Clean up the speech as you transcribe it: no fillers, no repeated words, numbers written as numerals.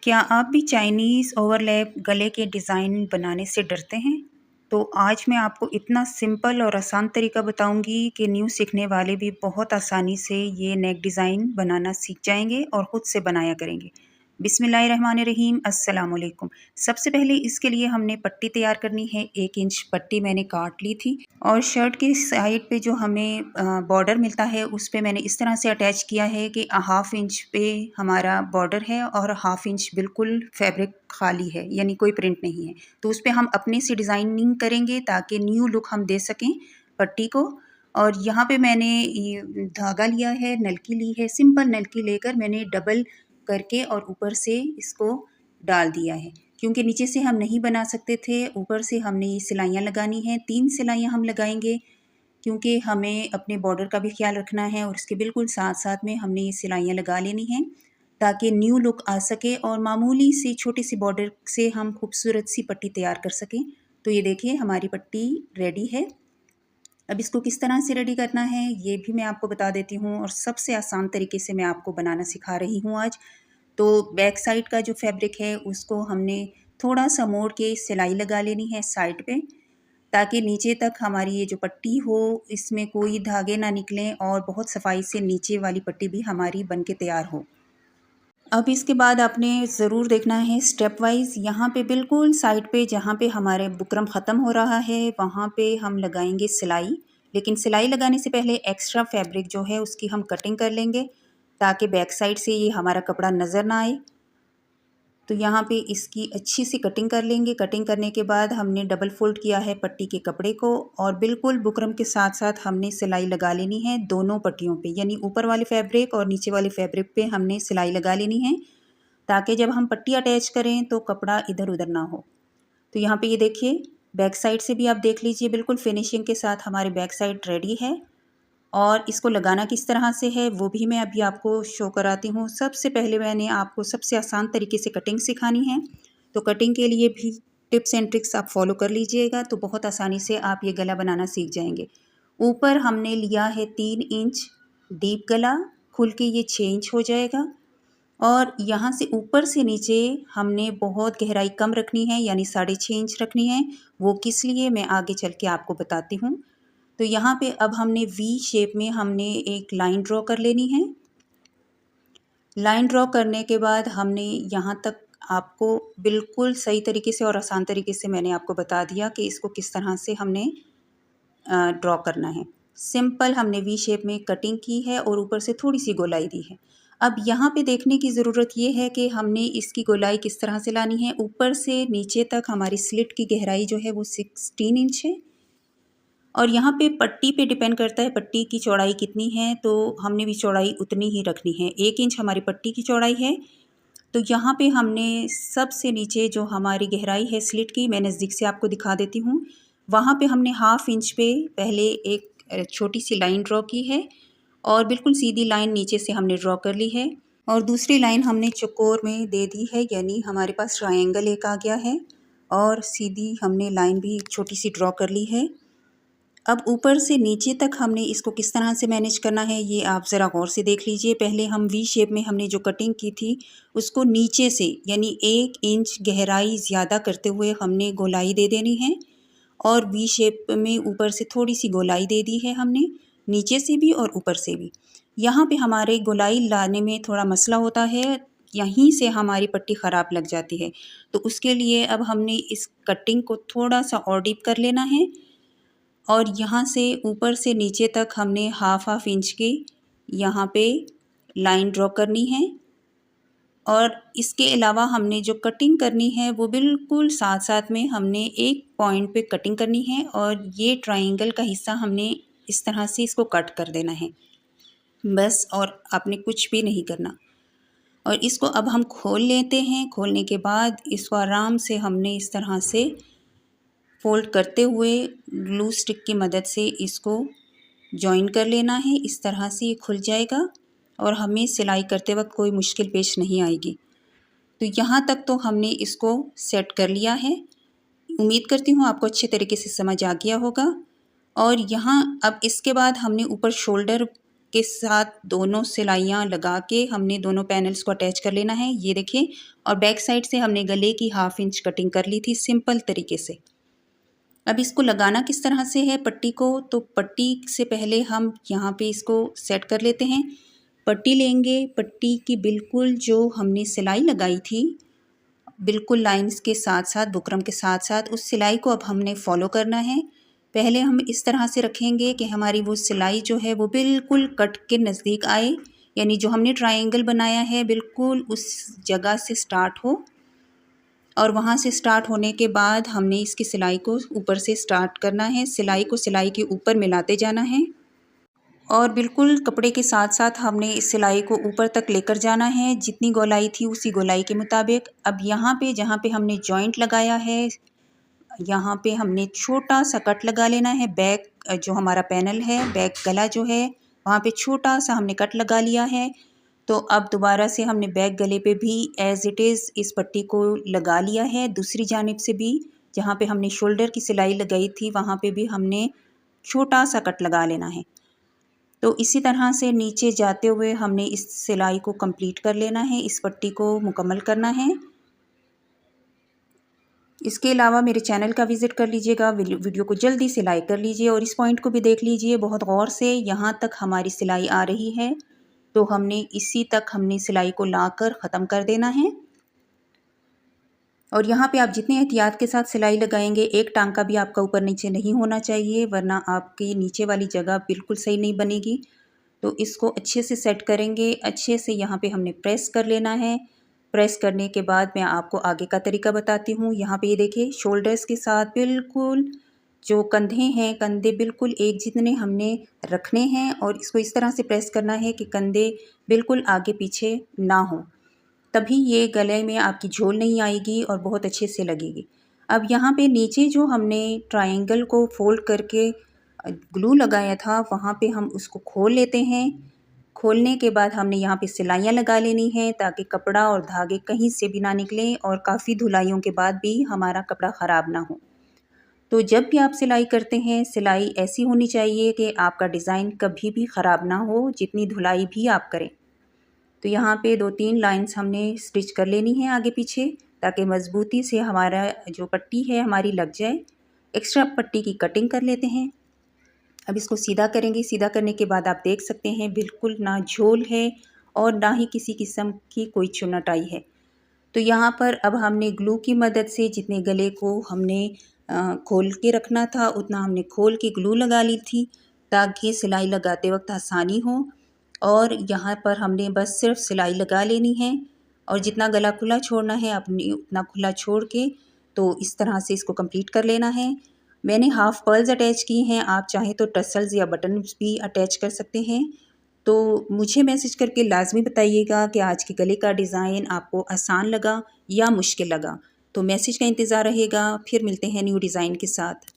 क्या आप भी चाइनीज़ ओवरलैप गले के डिज़ाइन बनाने से डरते हैं? तो आज मैं आपको इतना सिंपल और आसान तरीका बताऊंगी कि न्यू सीखने वाले भी बहुत आसानी से ये नेक डिज़ाइन बनाना सीख जाएंगे और ख़ुद से बनाया करेंगे। बिस्मिल्लाहिर्रहमानिर्रहीम, अस्सलाम वालेकुम। सबसे पहले इसके लिए हमने पट्टी तैयार करनी है। 1 इंच पट्टी मैंने काट ली थी और शर्ट के साइड पे जो हमें बॉर्डर मिलता है उस पे मैंने इस तरह से अटैच किया है कि हाफ इंच पे हमारा बॉर्डर है और हाफ इंच बिल्कुल फैब्रिक खाली है, यानी कोई प्रिंट नहीं है। तो उस पे हम अपने से डिज़ाइनिंग करेंगे ताकि न्यू लुक हम दे सकें पट्टी को। और यहाँ पे मैंने ये धागा लिया है, नलकी ली है, सिंपल नलकी लेकर मैंने डबल करके और ऊपर से इसको डाल दिया है, क्योंकि नीचे से हम नहीं बना सकते थे। ऊपर से हमने ये सिलाइयाँ लगानी हैं, 3 सिलाइयाँ हम लगाएंगे, क्योंकि हमें अपने बॉर्डर का भी ख्याल रखना है और इसके बिल्कुल साथ साथ में हमने ये सिलाइयाँ लगा लेनी हैं ताकि न्यू लुक आ सके और मामूली सी छोटी सी बॉर्डर से हम खूबसूरत सी पट्टी तैयार कर सकें। तो ये देखिए हमारी पट्टी रेडी है। अब इसको किस तरह से रेडी करना है ये भी मैं आपको बता देती हूँ और सबसे आसान तरीके से मैं आपको बनाना सिखा रही हूँ आज। तो बैक साइड का जो फैब्रिक है उसको हमने थोड़ा सा मोड़ के सिलाई लगा लेनी है साइड पे, ताकि नीचे तक हमारी ये जो पट्टी हो इसमें कोई धागे ना निकलें और बहुत सफाई से नीचे वाली पट्टी भी हमारी बन के तैयार हो। अब इसके बाद आपने ज़रूर देखना है स्टेप वाइज। यहाँ पे बिल्कुल साइड पे जहाँ पे हमारे बुकरम ख़त्म हो रहा है वहाँ पे हम लगाएंगे सिलाई, लेकिन सिलाई लगाने से पहले एक्स्ट्रा फैब्रिक जो है उसकी हम कटिंग कर लेंगे ताकि बैक साइड से ये हमारा कपड़ा नज़र ना आए। तो यहाँ पे इसकी अच्छी सी कटिंग कर लेंगे। कटिंग करने के बाद हमने डबल फोल्ड किया है पट्टी के कपड़े को और बिल्कुल बुकरम के साथ साथ हमने सिलाई लगा लेनी है दोनों पट्टियों पे, यानी ऊपर वाले फैब्रिक और नीचे वाले फैब्रिक पे हमने सिलाई लगा लेनी है ताकि जब हम पट्टी अटैच करें तो कपड़ा इधर उधर ना हो। तो यहाँ पे ये देखिए बैक साइड से भी आप देख लीजिए, बिल्कुल फिनिशिंग के साथ हमारी बैक साइड रेडी है। और इसको लगाना किस तरह से है वो भी मैं अभी आपको शो कराती हूँ। सबसे पहले मैंने आपको सबसे आसान तरीके से कटिंग सिखानी है, तो कटिंग के लिए भी टिप्स एंड ट्रिक्स आप फॉलो कर लीजिएगा तो बहुत आसानी से आप ये गला बनाना सीख जाएंगे। ऊपर हमने लिया है 3 इंच डीप गला, खुल के ये 6 इंच हो जाएगा। और यहाँ से ऊपर से नीचे हमने बहुत गहराई कम रखनी है, यानी 6.5 इंच रखनी है। वो किस लिए मैं आगे चल के आपको बताती हूँ। तो यहाँ पे अब हमने वी शेप में हमने एक लाइन ड्रॉ कर लेनी है। लाइन ड्रॉ करने के बाद हमने यहाँ तक आपको बिल्कुल सही तरीके से और आसान तरीके से मैंने आपको बता दिया कि इसको किस तरह से हमने ड्रॉ करना है। सिंपल हमने वी शेप में कटिंग की है और ऊपर से थोड़ी सी गोलाई दी है। अब यहाँ पे देखने की ज़रूरत ये है कि हमने इसकी गोलाई किस तरह से लानी है। ऊपर से नीचे तक हमारी स्लिट की गहराई जो है वो 16 इंच है और यहाँ पे पट्टी पे डिपेंड करता है पट्टी की चौड़ाई कितनी है, तो हमने भी चौड़ाई उतनी ही रखनी है। 1 इंच हमारी पट्टी की चौड़ाई है। तो यहाँ पे हमने सबसे नीचे जो हमारी गहराई है स्लिट की, मैं नज़दीक से आपको दिखा देती हूँ, वहाँ पे हमने हाफ इंच पे पहले एक छोटी सी लाइन ड्रॉ की है और बिल्कुल सीधी लाइन नीचे से हमने ड्रॉ कर ली है और दूसरी लाइन हमने चौकोर में दे दी है, यानी हमारे पास ट्रायंगल एक आ गया है और सीधी हमने लाइन भी छोटी सी ड्रॉ कर ली है। अब ऊपर से नीचे तक हमने इसको किस तरह से मैनेज करना है ये आप ज़रा गौर से देख लीजिए। पहले हम वी शेप में हमने जो कटिंग की थी उसको नीचे से यानी 1 इंच गहराई ज़्यादा करते हुए हमने गोलाई दे देनी है और वी शेप में ऊपर से थोड़ी सी गोलाई दे दी है हमने, नीचे से भी और ऊपर से भी। यहाँ पे हमारे गोलाई लाने में थोड़ा मसला होता है, यहीं से हमारी पट्टी ख़राब लग जाती है। तो उसके लिए अब हमने इस कटिंग को थोड़ा सा और डीप कर लेना है और यहाँ से ऊपर से नीचे तक हमने हाफ इंच की यहाँ पे लाइन ड्रॉ करनी है और इसके अलावा हमने जो कटिंग करनी है वो बिल्कुल साथ साथ में हमने एक पॉइंट पे कटिंग करनी है और ये ट्रायंगल का हिस्सा हमने इस तरह से इसको कट कर देना है बस, और आपने कुछ भी नहीं करना। और इसको अब हम खोल लेते हैं। खोलने के बाद इसको आराम से हमने इस तरह से फोल्ड करते हुए ग्लू स्टिक की मदद से इसको जॉइन कर लेना है। इस तरह से ये खुल जाएगा और हमें सिलाई करते वक्त कोई मुश्किल पेश नहीं आएगी। तो यहाँ तक तो हमने इसको सेट कर लिया है। उम्मीद करती हूँ आपको अच्छे तरीके से समझ आ गया होगा। और यहाँ अब इसके बाद हमने ऊपर शोल्डर के साथ दोनों सिलाइयाँ लगा के हमने दोनों पैनल्स को अटैच कर लेना है, ये देखिए। और बैक साइड से हमने गले की 1/2 इंच कटिंग कर ली थी सिंपल तरीके से। अब इसको लगाना किस तरह से है पट्टी को, तो पट्टी से पहले हम यहाँ पे इसको सेट कर लेते हैं। पट्टी लेंगे, पट्टी की बिल्कुल जो हमने सिलाई लगाई थी बिल्कुल लाइंस के साथ साथ, बुकरम के साथ साथ, उस सिलाई को अब हमने फॉलो करना है। पहले हम इस तरह से रखेंगे कि हमारी वो सिलाई जो है वो बिल्कुल कट के नज़दीक आए, यानी जो हमने ट्रायंगल बनाया है बिल्कुल उस जगह से स्टार्ट हो, और वहाँ से स्टार्ट होने के बाद हमने इसकी सिलाई को ऊपर से स्टार्ट करना है। सिलाई को सिलाई के ऊपर मिलाते जाना है और बिल्कुल कपड़े के साथ साथ हमने इस सिलाई को ऊपर तक लेकर जाना है, जितनी गोलाई थी उसी गोलाई के मुताबिक। अब यहाँ पे जहाँ पे हमने जॉइंट लगाया है, यहाँ पे हमने छोटा सा कट लगा लेना है। बैक जो हमारा पैनल है, बैक गला जो है, वहाँ पे छोटा सा हमने कट लगा लिया है। तो अब दोबारा से हमने बैक गले पे भी एज़ इट इज़ इस पट्टी को लगा लिया है। दूसरी जानिब से भी जहाँ पे हमने शोल्डर की सिलाई लगाई थी वहाँ पे भी हमने छोटा सा कट लगा लेना है। तो इसी तरह से नीचे जाते हुए हमने इस सिलाई को कंप्लीट कर लेना है, इस पट्टी को मुकम्मल करना है। इसके अलावा मेरे चैनल का विज़िट कर लीजिएगा, वीडियो को जल्दी से लाइक कर लीजिए और इस पॉइंट को भी देख लीजिए बहुत गौर से। यहाँ तक हमारी सिलाई आ रही है तो हमने इसी तक हमने सिलाई को लाकर ख़त्म कर देना है। और यहाँ पे आप जितने एहतियात के साथ सिलाई लगाएंगे, एक टांका भी आपका ऊपर नीचे नहीं होना चाहिए, वरना आपकी नीचे वाली जगह बिल्कुल सही नहीं बनेगी। तो इसको अच्छे से सेट करेंगे, अच्छे से यहाँ पे हमने प्रेस कर लेना है। प्रेस करने के बाद मैं आपको आगे का तरीका बताती हूँ। यहाँ पे ये देखिए, शोल्डर्स के साथ बिल्कुल जो कंधे हैं, कंधे बिल्कुल एक जितने हमने रखने हैं और इसको इस तरह से प्रेस करना है कि कंधे बिल्कुल आगे पीछे ना हो, तभी ये गले में आपकी झोल नहीं आएगी और बहुत अच्छे से लगेगी। अब यहाँ पे नीचे जो हमने ट्रायंगल को फोल्ड करके ग्लू लगाया था, वहाँ पे हम उसको खोल लेते हैं। खोलने के बाद हमने यहाँ पे सिलाइयाँ लगा लेनी है ताकि कपड़ा और धागे कहीं से भी ना निकलें और काफ़ी धुलाइयों के बाद भी हमारा कपड़ा ख़राब ना हो। तो जब भी आप सिलाई करते हैं, सिलाई ऐसी होनी चाहिए कि आपका डिज़ाइन कभी भी ख़राब ना हो, जितनी धुलाई भी आप करें। तो यहाँ पे 2-3 लाइंस हमने स्टिच कर लेनी है आगे पीछे, ताकि मज़बूती से हमारा जो पट्टी है हमारी लग जाए। एक्स्ट्रा पट्टी की कटिंग कर लेते हैं। अब इसको सीधा करेंगे। सीधा करने के बाद आप देख सकते हैं बिल्कुल ना झोल है और ना ही किसी किस्म की कोई चुन्नटाई है। तो यहाँ पर अब हमने ग्लू की मदद से जितने गले को हमने खोल के रखना था उतना हमने खोल के ग्लू लगा ली थी, ताकि सिलाई लगाते वक्त आसानी हो। और यहाँ पर हमने बस सिर्फ सिलाई लगा लेनी है और जितना गला खुला छोड़ना है अपनी उतना खुला छोड़ के तो इस तरह से इसको कंप्लीट कर लेना है। मैंने हाफ पर्ल्स अटैच की हैं, आप चाहें तो टसल्स या बटन्स भी अटैच कर सकते हैं। तो मुझे मैसेज करके लाजमी बताइएगा कि आज के गले का डिज़ाइन आपको आसान लगा या मुश्किल लगा। तो मैसेज का इंतज़ार रहेगा। फिर मिलते हैं न्यू डिज़ाइन के साथ।